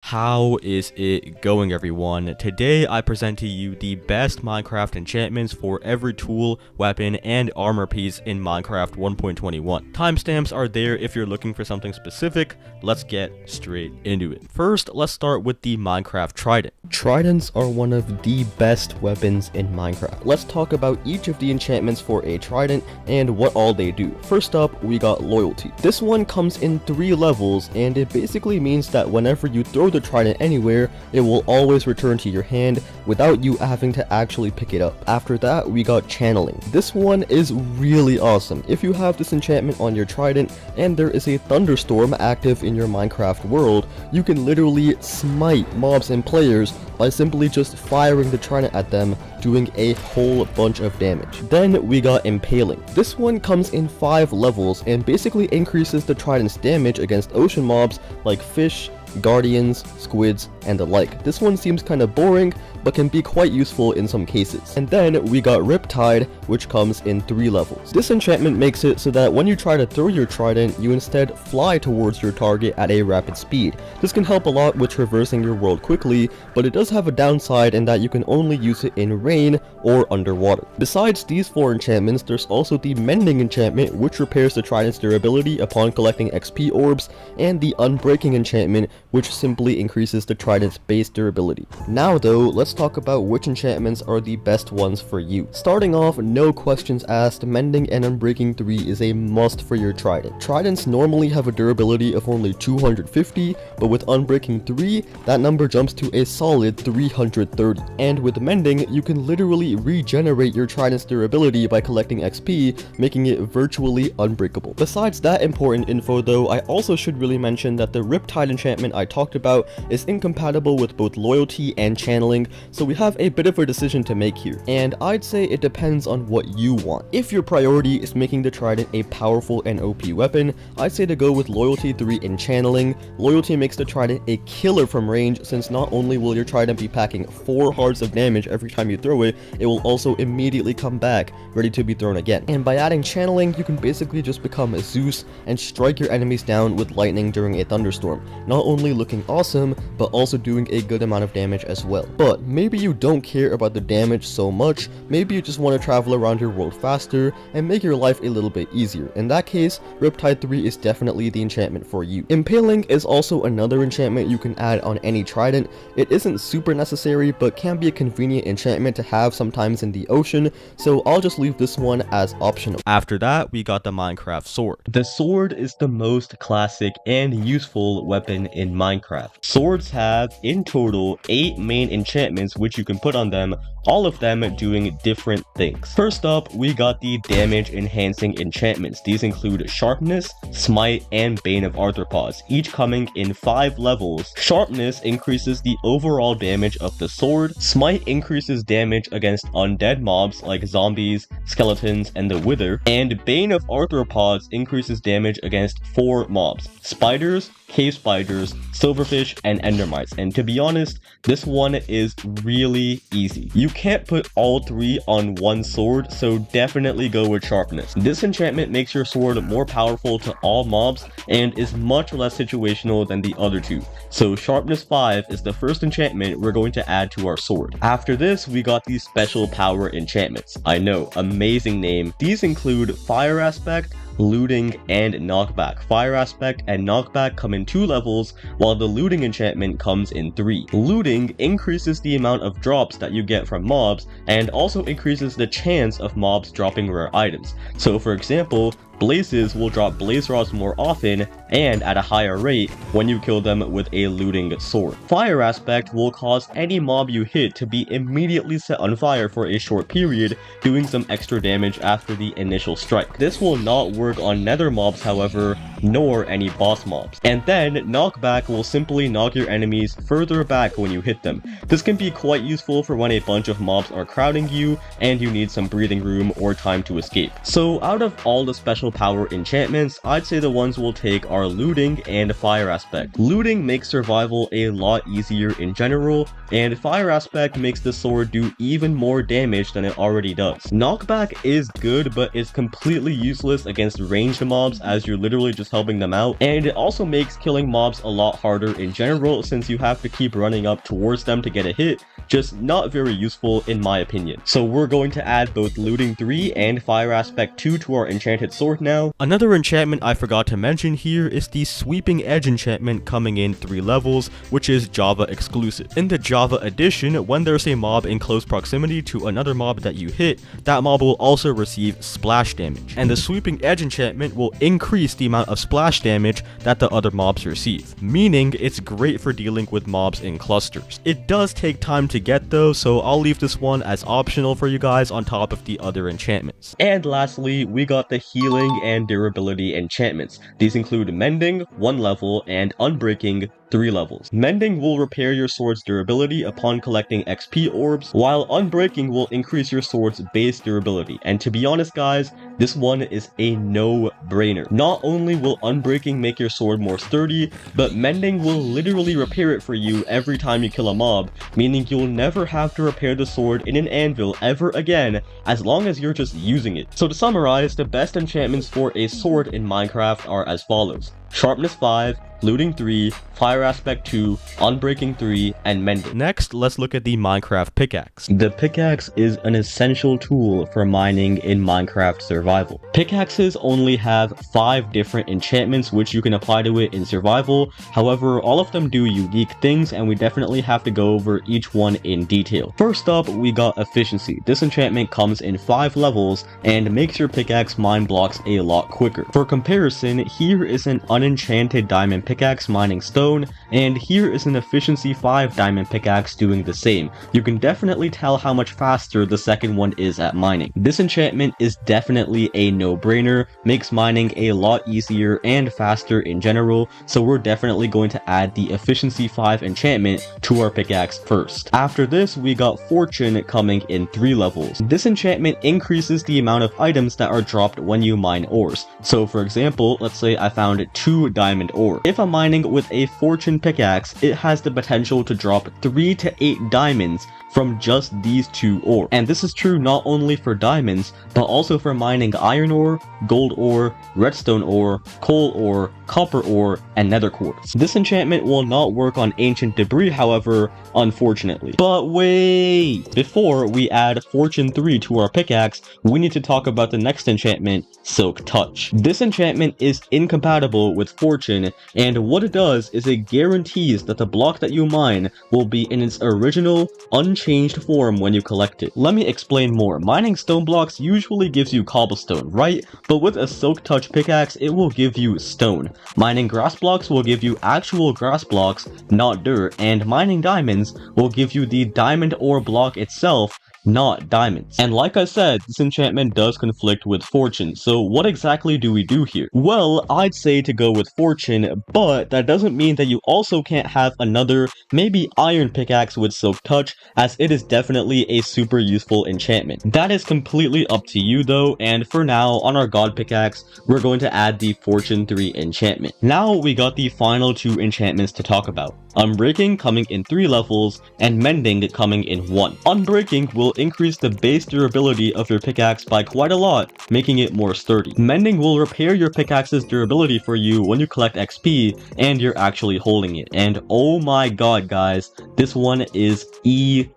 How is it going, everyone? Today I present to you the best Minecraft enchantments for every tool, weapon, and armor piece in Minecraft 1.21. Timestamps are there if you're looking for something specific. Let's get straight into it. First, let's start with the Minecraft Trident. Tridents are one of the best weapons in Minecraft. Let's talk about each of the enchantments for a Trident and what all they do. First up, we got Loyalty. This one comes in 3 levels, and it basically means that whenever you throw the Trident anywhere, it will always return to your hand without you having to actually pick it up. After that, we got Channeling. This one is really awesome. If you have this enchantment on your Trident and there is a thunderstorm active in your Minecraft world, you can literally smite mobs and players by simply just firing the Trident at them, doing a whole bunch of damage. Then we got Impaling. This one comes in 5 levels and basically increases the Trident's damage against ocean mobs like fish, guardians, squids, and the like. This one seems kind of boring, but can be quite useful in some cases. And then we got Riptide, which comes in 3 levels. This enchantment makes it so that when you try to throw your Trident, you instead fly towards your target at a rapid speed. This can help a lot with traversing your world quickly, but it does have a downside in that you can only use it in rain or underwater. Besides these 4 enchantments, there's also the Mending enchantment, which repairs the Trident's durability upon collecting XP orbs, and the Unbreaking enchantment, which simply increases the Trident's base durability. Now though, let's talk about which enchantments are the best ones for you. Starting off, no questions asked, Mending and Unbreaking 3 is a must for your Trident. Tridents normally have a durability of only 250, but with Unbreaking 3, that number jumps to a solid 330. And with Mending, you can literally regenerate your Trident's durability by collecting XP, making it virtually unbreakable. Besides that important info though, I also should really mention that the Riptide enchantment I talked about is incompatible with both Loyalty and Channeling, so we have a bit of a decision to make here, and I'd say it depends on what you want. If your priority is making the Trident a powerful and OP weapon, I'd say to go with Loyalty 3 and Channeling. Loyalty makes the Trident a killer from range, since not only will your Trident be packing 4 hearts of damage every time you throw it, it will also immediately come back, ready to be thrown again. And by adding Channeling, you can basically just become a Zeus and strike your enemies down with lightning during a thunderstorm, not only looking awesome, but also doing a good amount of damage as well. But maybe you don't care about the damage so much, maybe you just want to travel around your world faster and make your life a little bit easier. In that case, Riptide 3 is definitely the enchantment for you. Impaling is also another enchantment you can add on any Trident. It isn't super necessary, but can be a convenient enchantment to have sometimes in the ocean, so I'll just leave this one as optional. After that, we got the Minecraft Sword. The sword is the most classic and useful weapon in Minecraft. Swords have, in total, 8 main enchantments which you can put on them, all of them doing different things. First up, we got the damage enhancing enchantments. These include Sharpness, Smite, and Bane of Arthropods, each coming in 5 levels. Sharpness increases the overall damage of the sword, Smite increases damage against undead mobs like zombies, skeletons, and the Wither, and Bane of Arthropods increases damage against 4 mobs: spiders, cave spiders, silverfish, and endermites. And to be honest, this one is really easy. You can't put all 3 on one sword, so definitely go with Sharpness. This enchantment makes your sword more powerful to all mobs and is much less situational than the other 2. So Sharpness 5 is the first enchantment we're going to add to our sword. After this, we got these special power enchantments. I know, amazing name. These include Fire Aspect, Looting, and Knockback. Fire Aspect and Knockback come in 2 levels, while the Looting enchantment comes in 3. Looting increases the amount of drops that you get from mobs, and also increases the chance of mobs dropping rare items. So for example, Blazes will drop blaze rods more often and at a higher rate when you kill them with a looting sword. Fire Aspect will cause any mob you hit to be immediately set on fire for a short period, doing some extra damage after the initial strike. This will not work on nether mobs, however, nor any boss mobs. And then Knockback will simply knock your enemies further back when you hit them. This can be quite useful for when a bunch of mobs are crowding you and you need some breathing room or time to escape. So out of all the special survival power enchantments, I'd say the ones we'll take are Looting and Fire Aspect. Looting makes survival a lot easier in general, and Fire Aspect makes the sword do even more damage than it already does. Knockback is good, but it's completely useless against ranged mobs as you're literally just helping them out, and it also makes killing mobs a lot harder in general since you have to keep running up towards them to get a hit. Just not very useful in my opinion. So we're going to add both Looting 3 and Fire Aspect 2 to our enchanted sword now. Another enchantment I forgot to mention here is the Sweeping Edge enchantment coming in 3 levels, which is Java exclusive. In the Java edition, when there's a mob in close proximity to another mob that you hit, that mob will also receive splash damage. And the Sweeping Edge enchantment will increase the amount of splash damage that the other mobs receive, meaning it's great for dealing with mobs in clusters. It does take time to get though, so I'll leave this one as optional for you guys on top of the other enchantments. And lastly, we got the Healing and Durability enchantments. These include Mending, 1 level, and Unbreaking, 3 levels. Mending will repair your sword's durability upon collecting XP orbs, while Unbreaking will increase your sword's base durability. And to be honest guys, this one is a no-brainer. Not only will Unbreaking make your sword more sturdy, but Mending will literally repair it for you every time you kill a mob, meaning you'll never have to repair the sword in an anvil ever again, as long as you're just using it. So to summarize, the best enchantments for a sword in Minecraft are as follows: Sharpness 5, Looting 3, Fire Aspect 2, Unbreaking 3, and Mending. Next, let's look at the Minecraft pickaxe. The pickaxe is an essential tool for mining in Minecraft survival. Pickaxes only have 5 different enchantments which you can apply to it in survival. However, all of them do unique things, and we definitely have to go over each one in detail. First up, we got Efficiency. This enchantment comes in 5 levels and makes your pickaxe mine blocks a lot quicker. For comparison, here is an unenchanted diamond pickaxe mining stone, and here is an Efficiency 5 diamond pickaxe doing the same. You can definitely tell how much faster the second one is at mining. This enchantment is definitely a no-brainer, makes mining a lot easier and faster in general, so we're definitely going to add the Efficiency 5 enchantment to our pickaxe first. After this, we got Fortune coming in 3 levels. This enchantment increases the amount of items that are dropped when you mine ores. So for example, let's say I found 2 diamond ore. If I'm mining with a Fortune pickaxe, it has the potential to drop 3 to 8 diamonds from just these 2 ore. And this is true not only for diamonds, but also for mining iron ore, gold ore, redstone ore, coal ore, copper ore, and nether quartz. This enchantment will not work on ancient debris, however, unfortunately. But wait! Before we add Fortune 3 to our pickaxe, we need to talk about the next enchantment, Silk Touch. This enchantment is incompatible with Fortune, and what it does is it guarantees that the block that you mine will be in its original, unchanged form when you collect it. Let me explain more. Mining stone blocks usually gives you cobblestone, right? But with a Silk Touch pickaxe, it will give you stone. Mining grass blocks will give you actual grass blocks, not dirt, and mining diamonds will give you the diamond ore block itself, not diamonds. And like I said, this enchantment does conflict with Fortune, so what exactly do we do here? Well, I'd say to go with Fortune, but that doesn't mean that you also can't have another, maybe iron pickaxe with Silk Touch, as it is definitely a super useful enchantment. That is completely up to you though, and for now, on our God pickaxe, we're going to add the Fortune 3 enchantment. Now we got the final 2 enchantments to talk about. Unbreaking coming in 3 levels, and Mending coming in 1. Unbreaking will increase the base durability of your pickaxe by quite a lot, making it more sturdy. Mending will repair your pickaxe's durability for you when you collect XP and you're actually holding it. And oh my god guys, this one is easy.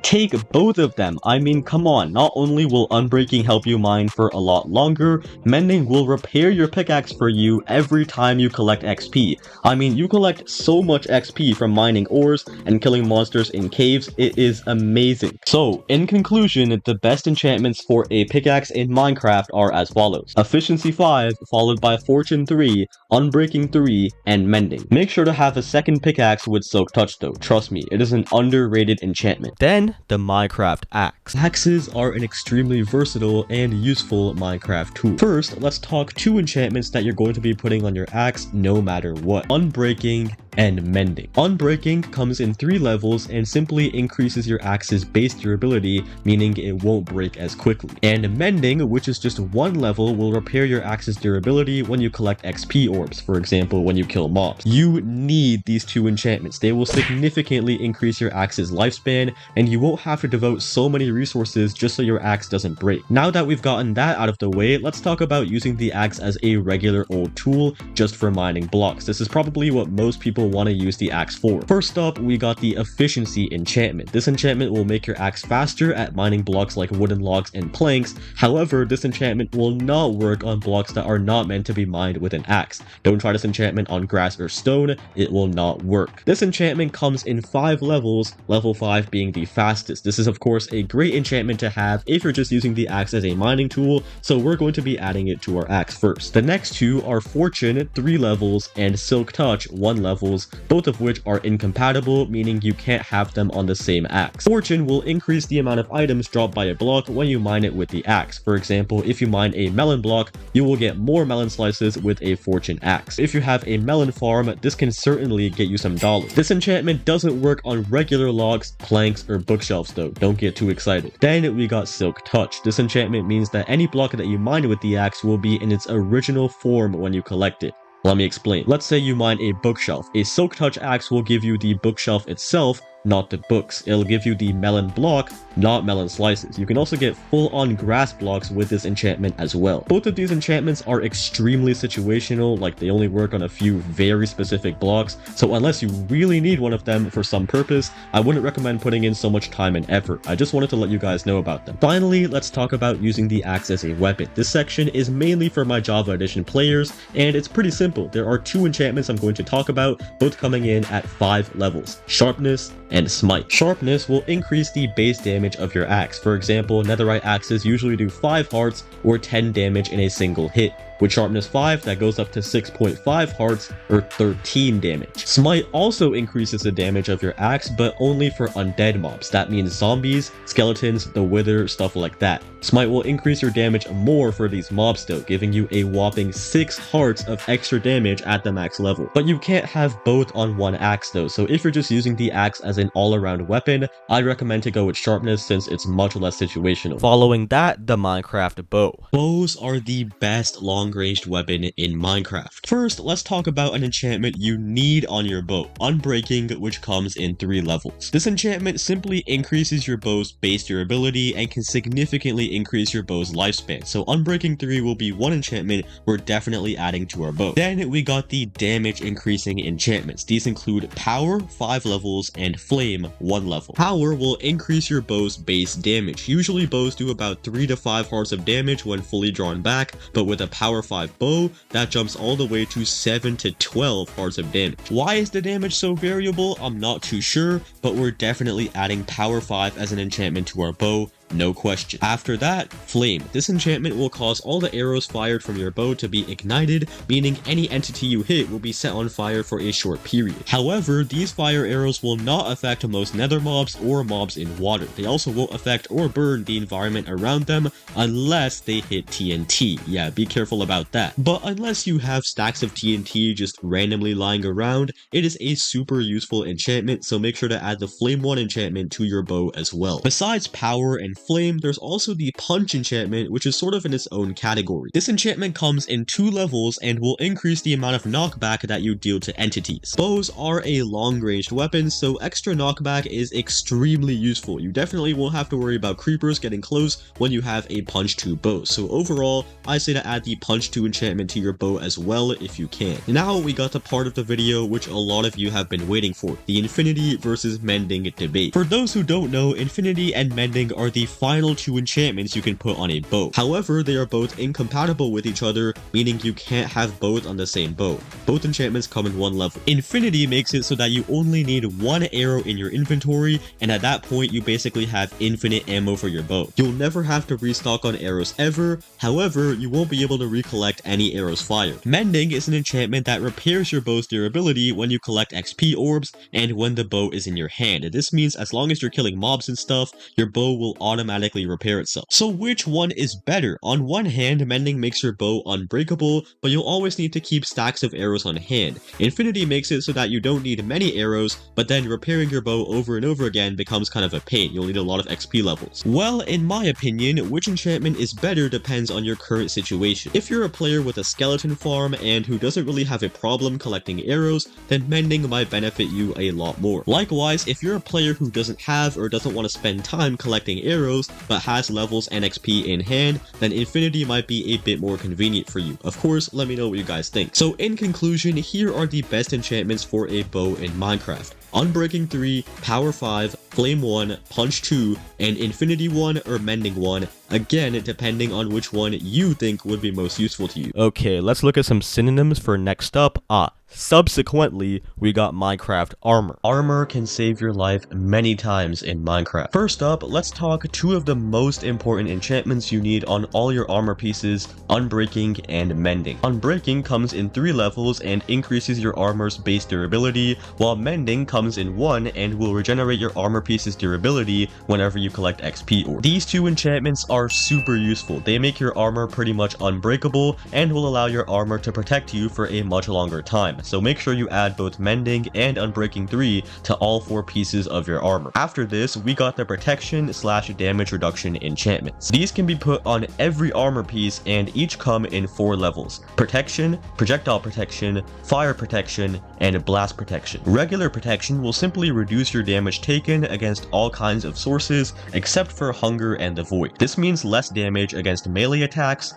Take both of them. I mean, come on, not only will Unbreaking help you mine for a lot longer, Mending will repair your pickaxe for you every time you collect XP. I mean, you collect so much XP from mining ores and killing monsters in caves, it is amazing. So, in conclusion, the best enchantments for a pickaxe in Minecraft are as follows: Efficiency 5, followed by Fortune 3, Unbreaking 3, and Mending. Make sure to have a second pickaxe with Silk Touch though, trust me, it is an underrated enchantment. Then, the Minecraft Axe. Axes are an extremely versatile and useful Minecraft tool. First, let's talk 2 enchantments that you're going to be putting on your axe no matter what: Unbreaking and Mending. Unbreaking comes in 3 levels and simply increases your axe's base durability, meaning it won't break as quickly. And Mending, which is just 1 level, will repair your axe's durability when you collect XP orbs, for example when you kill mobs. You need these 2 enchantments. They will significantly increase your axe's lifespan, and you won't have to devote so many resources just so your axe doesn't break. Now that we've gotten that out of the way, let's talk about using the axe as a regular old tool just for mining blocks. This is probably what most people want to use the axe for. First up, we got the efficiency enchantment. This enchantment will make your axe faster at mining blocks like wooden logs and planks. However, this enchantment will not work on blocks that are not meant to be mined with an axe. Don't try this enchantment on grass or stone, it will not work. This enchantment comes in 5 levels, level 5 being the fastest. This is of course a great enchantment to have if you're just using the axe as a mining tool, so we're going to be adding it to our axe first. The next 2 are Fortune, 3 levels, and Silk Touch, 1 levels, both of which are incompatible, meaning you can't have them on the same axe. Fortune will increase the amount of items dropped by a block when you mine it with the axe. For example, if you mine a melon block, you will get more melon slices with a Fortune axe. If you have a melon farm, this can certainly get you some dollars. This enchantment doesn't work on regular logs, planks, or bookshelves though, don't get too excited. Then we got Silk Touch. This enchantment means that any block that you mine with the axe will be in its original form when you collect it. Let me explain. Let's say you mine a bookshelf. A Silk Touch axe will give you the bookshelf itself, not the books. It'll give you the melon block, not melon slices. You can also get full-on grass blocks with this enchantment as well. Both of these enchantments are extremely situational, like they only work on a few very specific blocks, so unless you really need one of them for some purpose, I wouldn't recommend putting in so much time and effort. I just wanted to let you guys know about them. Finally, let's talk about using the axe as a weapon. This section is mainly for my Java Edition players, and it's pretty simple. There are 2 enchantments I'm going to talk about, both coming in at 5 levels: Sharpness and Smite. Sharpness will increase the base damage of your axe. For example, netherite axes usually do 5 hearts or 10 damage in a single hit. With Sharpness 5, that goes up to 6.5 hearts or 13 damage. Smite also increases the damage of your axe, but only for undead mobs. That means zombies, skeletons, the wither, stuff like that. Smite will increase your damage more for these mobs though, giving you a whopping 6 hearts of extra damage at the max level. But you can't have both on one axe though, so if you're just using the axe as an all-around weapon, I'd recommend to go with Sharpness since it's much less situational. Following that, the Minecraft bow. Bows are the best long-ranged weapon in Minecraft. First, let's talk about an enchantment you need on your bow, Unbreaking, which comes in 3 levels. This enchantment simply increases your bow's base durability and can significantly increase your bow's lifespan, so Unbreaking 3 will be one enchantment we're definitely adding to our bow. Then we got the damage increasing enchantments. These include Power, 5 levels, and Flame, 1 level. Power will increase your bow's base damage. Usually bows do about 3 to 5 hearts of damage when fully drawn back, but with a Power 5 bow, that jumps all the way to 7 to 12 hearts of damage. Why is the damage so variable? I'm not too sure, but we're definitely adding Power 5 as an enchantment to our bow. No question. After that, Flame. This enchantment will cause all the arrows fired from your bow to be ignited, meaning any entity you hit will be set on fire for a short period. However, these fire arrows will not affect most nether mobs or mobs in water. They also won't affect or burn the environment around them unless they hit TNT. Yeah, be careful about that. But unless you have stacks of TNT just randomly lying around, it is a super useful enchantment, so make sure to add the Flame 1 enchantment to your bow as well. Besides Power and Flame, there's also the Punch enchantment, which is sort of in its own category. This enchantment comes in 2 levels and will increase the amount of knockback that you deal to entities. Bows are a long-ranged weapon, so extra knockback is extremely useful. You definitely won't have to worry about creepers getting close when you have a Punch 2 bow. So overall, I say to add the Punch 2 enchantment to your bow as well if you can. Now we got the part of the video which a lot of you have been waiting for, the Infinity versus Mending debate. For those who don't know, Infinity and Mending are the final 2 enchantments you can put on a bow. However, they are both incompatible with each other, meaning you can't have both on the same bow. Both enchantments come in 1 level. Infinity makes it so that you only need 1 arrow in your inventory, and at that point you basically have infinite ammo for your bow. You'll never have to restock on arrows ever, however, you won't be able to recollect any arrows fired. Mending is an enchantment that repairs your bow's durability when you collect XP orbs and when the bow is in your hand. This means as long as you're killing mobs and stuff, your bow will automatically automatically repair itself. So which one is better? On one hand, mending makes your bow unbreakable, but you'll always need to keep stacks of arrows on hand. Infinity makes it so that you don't need many arrows, but then repairing your bow over and over again becomes kind of a pain. You'll need a lot of XP levels. Well, in my opinion, which enchantment is better depends on your current situation. If you're a player with a skeleton farm and who doesn't really have a problem collecting arrows, then mending might benefit you a lot more. Likewise, if you're a player who doesn't have or doesn't want to spend time collecting arrows, but has levels and XP in hand, then Infinity might be a bit more convenient for you. Of course, let me know what you guys think. So in conclusion, here are the best enchantments for a bow in Minecraft. Unbreaking 3, Power 5, Flame 1, Punch 2, and Infinity 1 or Mending 1, again depending on which one you think would be most useful to you. Okay, let's look at some synonyms for next up. Subsequently, we got Minecraft Armor. Armor can save your life many times in Minecraft. First up, let's talk two of the most important enchantments you need on all your armor pieces, Unbreaking and Mending. Unbreaking comes in 3 levels and increases your armor's base durability, while Mending comes in 1 and will regenerate your armor piece's durability whenever you collect XP ore. These two enchantments are super useful. They make your armor pretty much unbreakable and will allow your armor to protect you for a much longer time. So make sure you add both Mending and Unbreaking 3 to all 4 pieces of your armor. After this, we got the Protection / Damage Reduction enchantments. These can be put on every armor piece and each come in 4 levels: Protection, Projectile Protection, Fire Protection, and Blast Protection. Regular Protection will simply reduce your damage taken against all kinds of sources except for Hunger and the Void. This means less damage against melee attacks,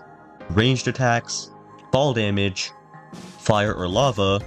ranged attacks, fall damage, fire or lava,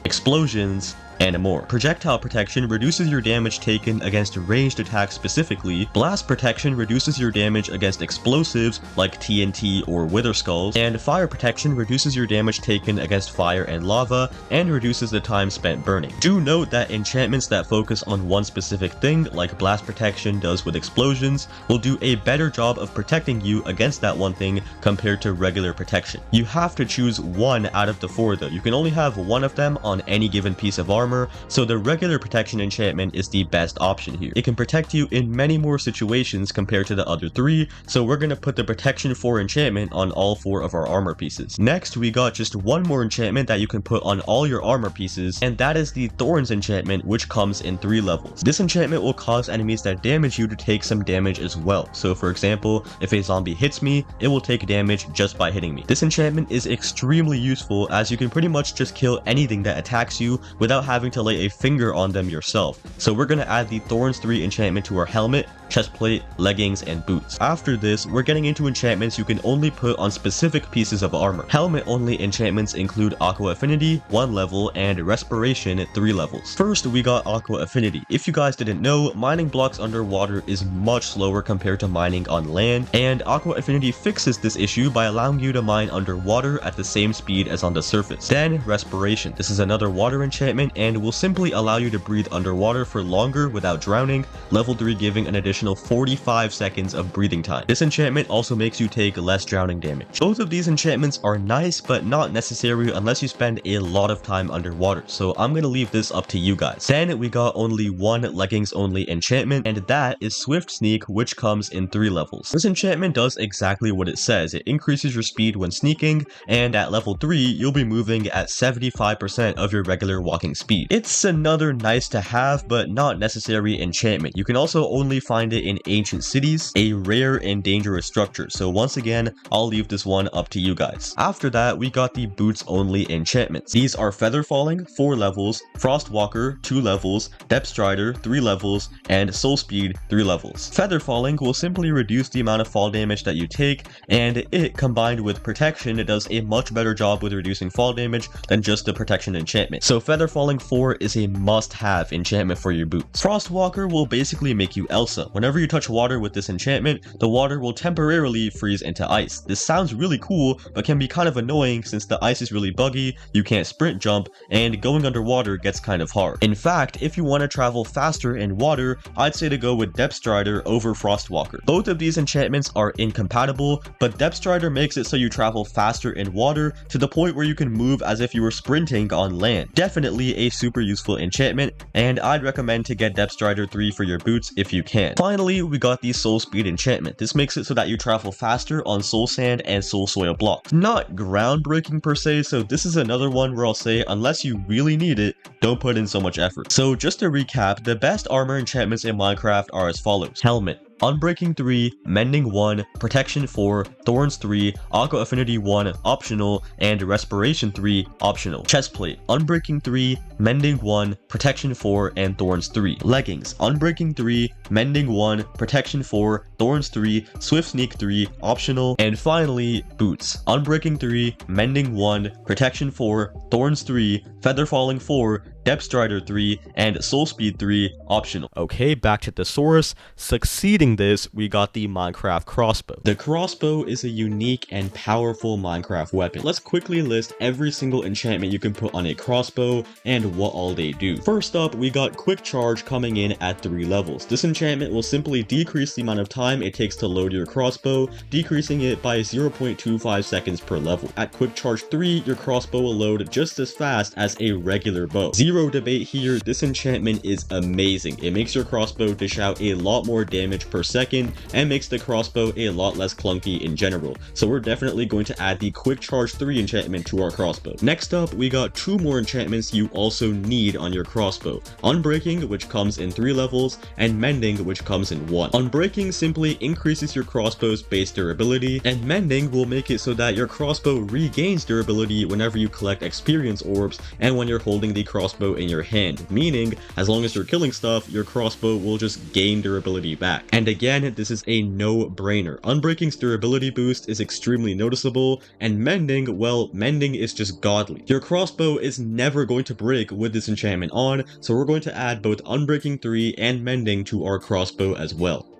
explosions, and more. Projectile Protection reduces your damage taken against ranged attacks specifically. Blast Protection reduces your damage against explosives like TNT or Wither Skulls. And Fire Protection reduces your damage taken against fire and lava and reduces the time spent burning. Do note that enchantments that focus on one specific thing, like Blast Protection does with explosions, will do a better job of protecting you against that one thing compared to regular protection. You have to choose one out of the 4 though. You can only have one of them on any given piece of armor, so the regular protection enchantment is the best option here. It can protect you in many more situations compared to the other 3, so we're gonna put the Protection 4 enchantment on all 4 of our armor pieces. Next, we got just one more enchantment that you can put on all your armor pieces, and that is the Thorns enchantment, which comes in 3 levels. This enchantment will cause enemies that damage you to take some damage as well. So for example, if a zombie hits me, it will take damage just by hitting me. This enchantment is extremely useful as you can pretty much just kill anything that attacks you without having to lay a finger on them yourself. So we're gonna add the Thorns 3 enchantment to our helmet, chestplate, leggings, and boots. After this, we're getting into enchantments you can only put on specific pieces of armor. Helmet only enchantments include Aqua Affinity, 1 level, and Respiration, 3 levels. First, we got Aqua Affinity. If you guys didn't know, mining blocks underwater is much slower compared to mining on land, and Aqua Affinity fixes this issue by allowing you to mine underwater at the same speed as on the surface. Then, Respiration. This is another water enchantment and will simply allow you to breathe underwater for longer without drowning, level 3 giving an additional 45 seconds of breathing time. This enchantment also makes you take less drowning damage. Both of these enchantments are nice but not necessary unless you spend a lot of time underwater, so I'm gonna leave this up to you guys. Then we got only one leggings only enchantment, and that is Swift Sneak, which comes in 3 levels. This enchantment does exactly what it says. It increases your speed when sneaking, and at level 3 you'll be moving at 75% of your regular walking speed. It's another nice to have but not necessary enchantment. You can also only find it in ancient cities, a rare and dangerous structure, so once again I'll leave this one up to you guys. After that, we got the boots only enchantments. These are Feather Falling, 4 levels, Frostwalker, 2 levels, Depth Strider, 3 levels, and Soul Speed, 3 levels. Feather Falling will simply reduce the amount of fall damage that you take, and it, combined with Protection, it does a much better job with reducing fall damage than just the Protection enchantment. So Feather Falling 4 is a must-have enchantment for your boots. Frostwalker will basically make you Elsa. Whenever you touch water with this enchantment, the water will temporarily freeze into ice. This sounds really cool, but can be kind of annoying since the ice is really buggy, you can't sprint jump, and going underwater gets kind of hard. In fact, if you want to travel faster in water, I'd say to go with Depth Strider over Frostwalker. Both of these enchantments are incompatible, but Depth Strider makes it so you travel faster in water to the point where you can move as if you were sprinting on land. Definitely a super useful enchantment, and I'd recommend to get Depth Strider 3 for your boots if you can. Finally, we got the Soul Speed enchantment. This makes it so that you travel faster on Soul Sand and Soul Soil blocks. Not groundbreaking per se, so this is another one where I'll say unless you really need it, don't put in so much effort. So just to recap, the best armor enchantments in Minecraft are as follows. Helmet. Unbreaking 3, Mending 1, Protection 4, Thorns 3, Aqua Affinity 1, optional, and Respiration 3, optional. Chestplate, Unbreaking 3, Mending 1, Protection 4, and Thorns 3. Leggings, Unbreaking 3, Mending 1, Protection 4, Thorns 3, Swift Sneak 3, optional. And finally, Boots, Unbreaking 3, Mending 1, Protection 4, Thorns 3, Feather Falling 4, Depth Strider 3, and Soul Speed 3, optional. Okay, back to Thesaurus. Succeeding this, we got the Minecraft crossbow. The crossbow is a unique and powerful Minecraft weapon. Let's quickly list every single enchantment you can put on a crossbow and what all they do. First up, we got Quick Charge coming in at 3 levels. This enchantment will simply decrease the amount of time it takes to load your crossbow, decreasing it by 0.25 seconds per level. At Quick Charge 3, your crossbow will load just as fast as a regular bow. Zero debate here, this enchantment is amazing. It makes your crossbow dish out a lot more damage per second and makes the crossbow a lot less clunky in general. So we're definitely going to add the Quick Charge 3 enchantment to our crossbow. Next up, we got 2 more enchantments you also need on your crossbow. Unbreaking, which comes in 3 levels, and Mending, which comes in 1. Unbreaking simply increases your crossbow's base durability, and Mending will make it so that your crossbow regains durability whenever you collect experience orbs and when you're holding the crossbow in your hand, meaning as long as you're killing stuff, your crossbow will just gain durability back. And again, this is a no-brainer. Unbreaking's durability boost is extremely noticeable, and Mending, well, Mending is just godly. Your crossbow is never going to break with this enchantment on, so we're going to add both Unbreaking 3 and Mending to our crossbow as well.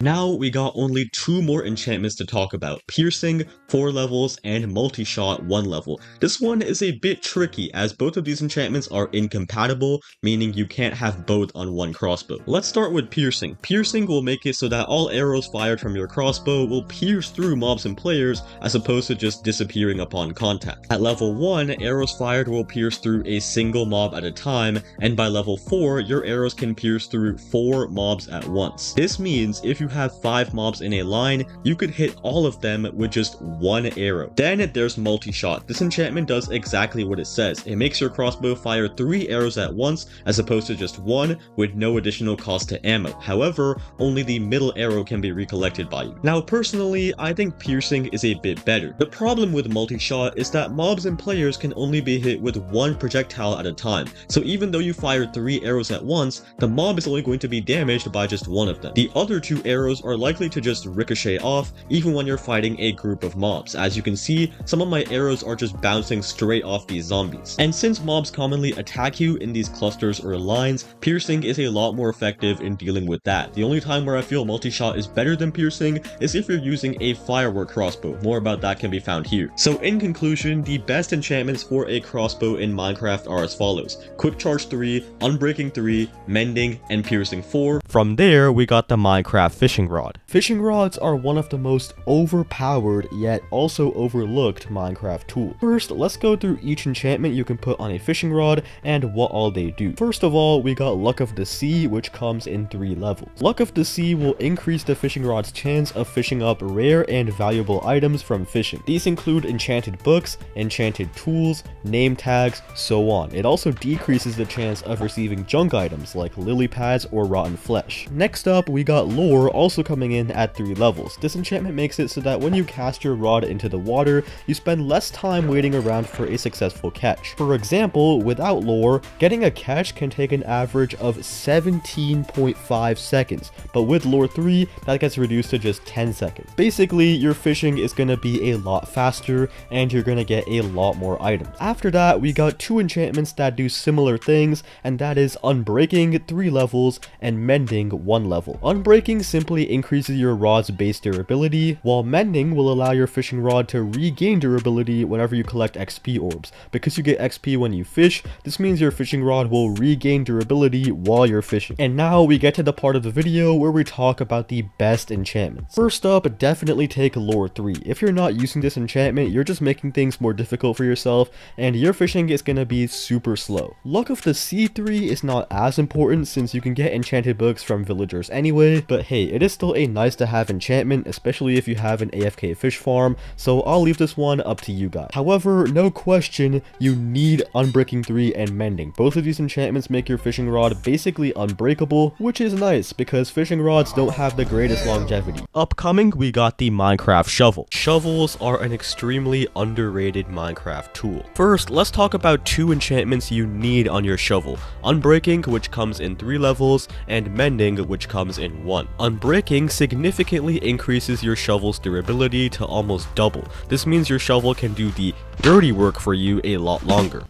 Now we got only 2 more enchantments to talk about, Piercing 4 levels and Multi-Shot 1 level. This one is a bit tricky as both of these enchantments are incompatible, meaning you can't have both on one crossbow. Let's start with Piercing. Piercing will make it so that all arrows fired from your crossbow will pierce through mobs and players as opposed to just disappearing upon contact. At level 1, arrows fired will pierce through a single mob at a time, and by level 4, your arrows can pierce through 4 mobs at once. This means if you have 5 mobs in a line, you could hit all of them with just 1 arrow. Then there's Multi-Shot. This enchantment does exactly what it says. It makes your crossbow fire 3 arrows at once as opposed to just 1 with no additional cost to ammo. However, only the middle arrow can be recollected by you. Now personally, I think Piercing is a bit better. The problem with Multi-Shot is that mobs and players can only be hit with 1 projectile at a time. So even though you fire 3 arrows at once, the mob is only going to be damaged by just 1 of them. The other 2 arrows are likely to just ricochet off even when you're fighting a group of mobs. As you can see, some of my arrows are just bouncing straight off these zombies. And since mobs commonly attack you in these clusters or lines, Piercing is a lot more effective in dealing with that. The only time where I feel Multi-Shot is better than Piercing is if you're using a firework crossbow. More about that can be found here. So in conclusion, the best enchantments for a crossbow in Minecraft are as follows: Quick Charge 3, Unbreaking 3, Mending, and Piercing 4. From there, we got the Minecraft fishing rod. Fishing rods are one of the most overpowered yet also overlooked Minecraft tools. First, let's go through each enchantment you can put on a fishing rod and what all they do. First of all, we got Luck of the Sea, which comes in 3 levels. Luck of the Sea will increase the fishing rod's chance of fishing up rare and valuable items from fishing. These include enchanted books, enchanted tools, name tags, so on. It also decreases the chance of receiving junk items like lily pads or rotten flesh. Next up, we got Lure, also coming in at 3 levels. This enchantment makes it so that when you cast your rod into the water, you spend less time waiting around for a successful catch. For example, without Lure, getting a catch can take an average of 17.5 seconds, but with Lure 3, that gets reduced to just 10 seconds. Basically, your fishing is going to be a lot faster, and you're going to get a lot more items. After that, we got 2 enchantments that do similar things, and that is Unbreaking 3 levels and Mending 1 level. Unbreaking simply increases your rod's base durability, while Mending will allow your fishing rod to regain durability whenever you collect XP orbs. Because you get XP when you fish, this means your fishing rod will regain durability while you're fishing. And now we get to the part of the video where we talk about the best enchantments. First up, definitely take Lure 3. If you're not using this enchantment, you're just making things more difficult for yourself, and your fishing is gonna be super slow. Luck of the Sea 3 is not as important since you can get enchanted books attacks from villagers anyway, but hey, it is still a nice to have enchantment, especially if you have an AFK fish farm, so I'll leave this one up to you guys. However, no question, you need Unbreaking 3 and Mending. Both of these enchantments make your fishing rod basically unbreakable, which is nice because fishing rods don't have the greatest longevity. Upcoming, we got the Minecraft Shovel. Shovels are an extremely underrated Minecraft tool. First, let's talk about two enchantments you need on your shovel. Unbreaking, which comes in 3 levels, and Mending, which comes in 1. Unbreaking significantly increases your shovel's durability to almost double. This means your shovel can do the dirty work for you a lot longer.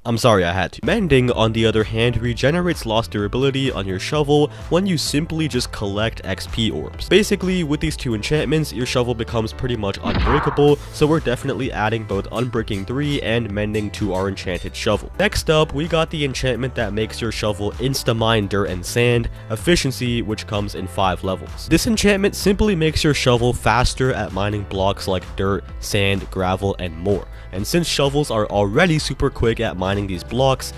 I'm sorry, I had to. Mending, on the other hand, regenerates lost durability on your shovel when you simply just collect XP orbs. Basically, with these two enchantments, your shovel becomes pretty much unbreakable, so we're definitely adding both Unbreaking 3 and Mending to our enchanted shovel. Next up, we got the enchantment that makes your shovel insta-mine dirt and sand, Efficiency, which comes in 5 levels. This enchantment simply makes your shovel faster at mining blocks like dirt, sand, gravel, and more. And since shovels are already super quick at mining these blocks,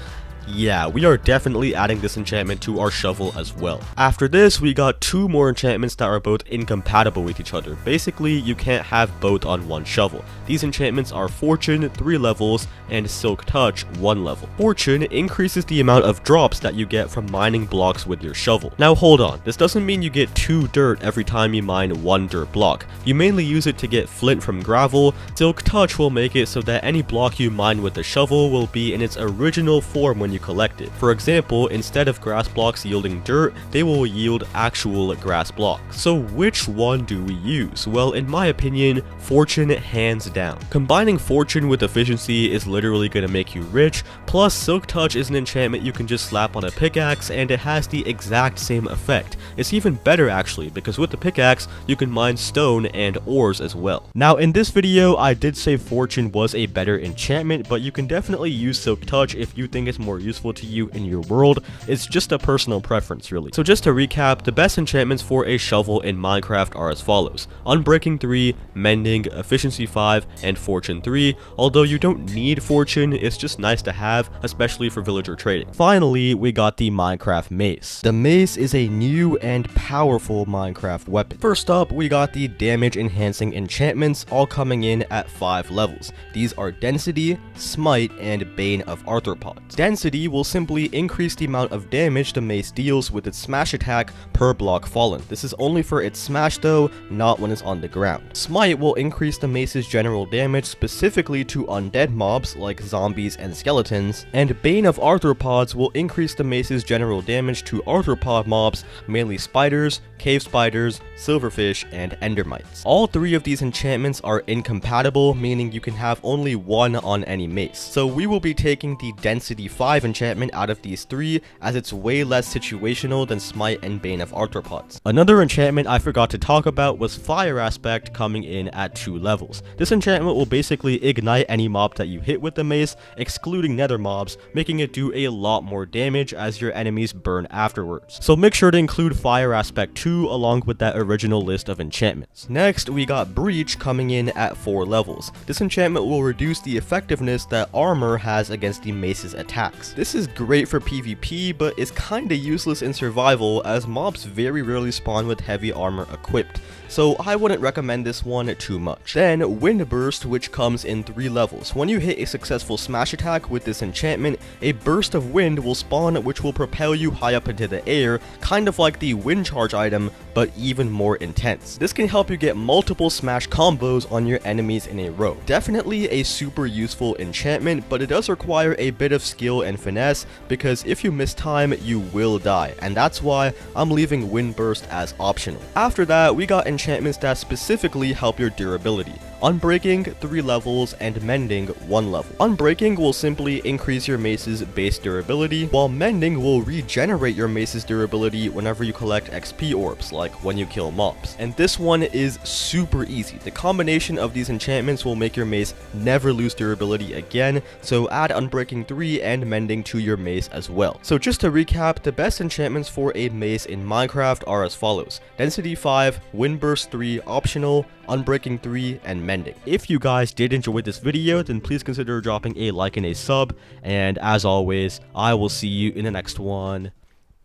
yeah, we are definitely adding this enchantment to our shovel as well. After this, we got 2 more enchantments that are both incompatible with each other. Basically, you can't have both on one shovel. These enchantments are Fortune, 3 levels, and Silk Touch, 1 level. Fortune increases the amount of drops that you get from mining blocks with your shovel. Now hold on, this doesn't mean you get 2 dirt every time you mine 1 dirt block. You mainly use it to get flint from gravel. Silk Touch will make it so that any block you mine with the shovel will be in its original form when you collect it. For example, instead of grass blocks yielding dirt, they will yield actual grass blocks. So which one do we use? Well, in my opinion, Fortune hands down. Combining Fortune with Efficiency is literally gonna make you rich, plus Silk Touch is an enchantment you can just slap on a pickaxe and it has the exact same effect. It's even better actually, because with the pickaxe, you can mine stone and ores as well. Now in this video, I did say Fortune was a better enchantment, but you can definitely use Silk Touch if you think it's more useful to you in your world. It's just a personal preference really. So just to recap, the best enchantments for a shovel in Minecraft are as follows: Unbreaking 3, Mending, Efficiency 5, and Fortune 3. Although you don't need Fortune, it's just nice to have, especially for villager trading. Finally, we got the Minecraft Mace. The Mace is a new and powerful Minecraft weapon. First up, we got the damage enhancing enchantments, all coming in at 5 levels. These are Density, Smite, and Bane of Arthropods. Density will simply increase the amount of damage the mace deals with its smash attack per block fallen. This is only for its smash though, not when it's on the ground. Smite will increase the mace's general damage specifically to undead mobs like zombies and skeletons, and Bane of Arthropods will increase the mace's general damage to arthropod mobs, mainly spiders, cave spiders, silverfish, and endermites. All 3 of these enchantments are incompatible, meaning you can have only one on any mace. So we will be taking the Density 5 enchantment out of these 3, as it's way less situational than Smite and Bane of Arthropods. Another enchantment I forgot to talk about was Fire Aspect, coming in at 2 levels. This enchantment will basically ignite any mob that you hit with the mace, excluding nether mobs, making it do a lot more damage as your enemies burn afterwards. So make sure to include Fire Aspect 2 along with that original list of enchantments. Next, we got Breach coming in at 4 levels. This enchantment will reduce the effectiveness that armor has against the mace's attacks. This is great for PvP, but is kinda useless in survival as mobs very rarely spawn with heavy armor equipped, so I wouldn't recommend this one too much. Then Wind Burst, which comes in 3 levels. When you hit a successful smash attack with this enchantment, a burst of wind will spawn which will propel you high up into the air, kind of like the wind charge item, but even more intense. This can help you get multiple smash combos on your enemies in a row. Definitely a super useful enchantment, but it does require a bit of skill and finesse, because if you miss time, you will die, and that's why I'm leaving Wind Burst as optional. After that, we got enchantments that specifically help your durability. Unbreaking, 3 levels, and Mending, 1 level. Unbreaking will simply increase your mace's base durability, while Mending will regenerate your mace's durability whenever you collect XP orbs, like when you kill mobs. And this one is super easy. The combination of these enchantments will make your mace never lose durability again, so add Unbreaking 3 and Mending to your mace as well. So just to recap, the best enchantments for a mace in Minecraft are as follows: Density 5, Wind Burst 3 optional, Unbreaking 3, and Mending. If you guys did enjoy this video, then please consider dropping a like and a sub, and as always, I will see you in the next one.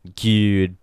Goodbye.